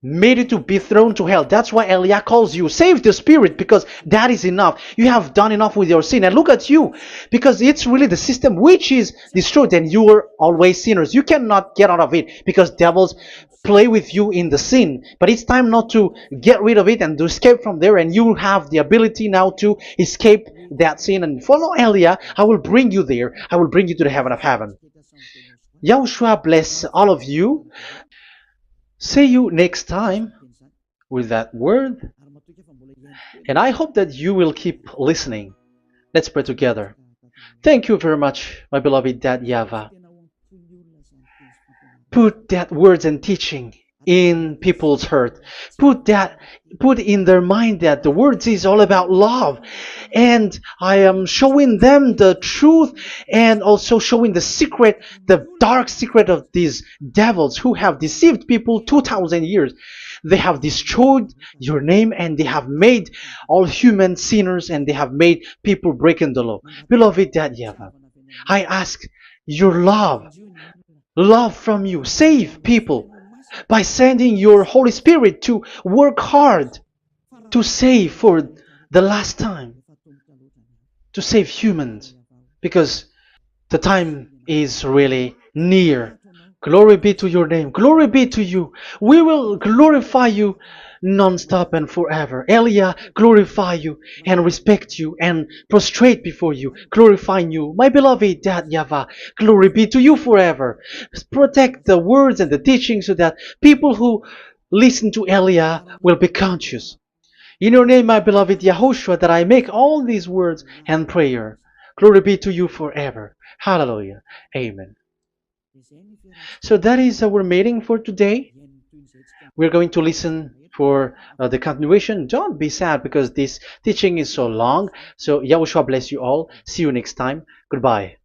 made you to be thrown to hell. That's why Elia calls you, save the spirit, because that is enough. You have done enough with your sin. And look at you, because it's really the system which is destroyed, and you were always sinners. You cannot get out of it because devils play with you in the sin. But it's time not to get rid of it and to escape from there, and you have the ability now to escape that sin and follow Elia. I will bring you there. I will bring you to the heaven of heaven. Yahushua bless all of you. See you next time with that word. And I hope that you will keep listening. Let's pray together. Thank you very much, my beloved Dad YAHVAH. Put that words and teaching in people's heart. Put in their mind that the words is all about love. And I am showing them the truth, and also showing the secret, the dark secret of these devils who have deceived people 2,000 years. They have destroyed your name, and they have made all human sinners, and they have made people breaking the law. Beloved Dad YAHVAH, I ask your love from you. Save people by sending your Holy Spirit to work hard to save for the last time, to save humans, because the time is really near. Glory be to your name. Glory be to you. We will glorify you non-stop and forever. Elia, glorify you and respect you and prostrate before you, glorifying you. My beloved Dad YAHVAH, glory be to you forever. Protect the words and the teaching so that people who listen to Elia will be conscious. In your name, my beloved YAHOSHUAH, that I make all these words and prayer. Glory be to you forever. Hallelujah. Amen. So that is our meeting for today. We're going to listen for the continuation. Don't be sad because this teaching is so long. So Yahushua bless you all. See you next time. Goodbye.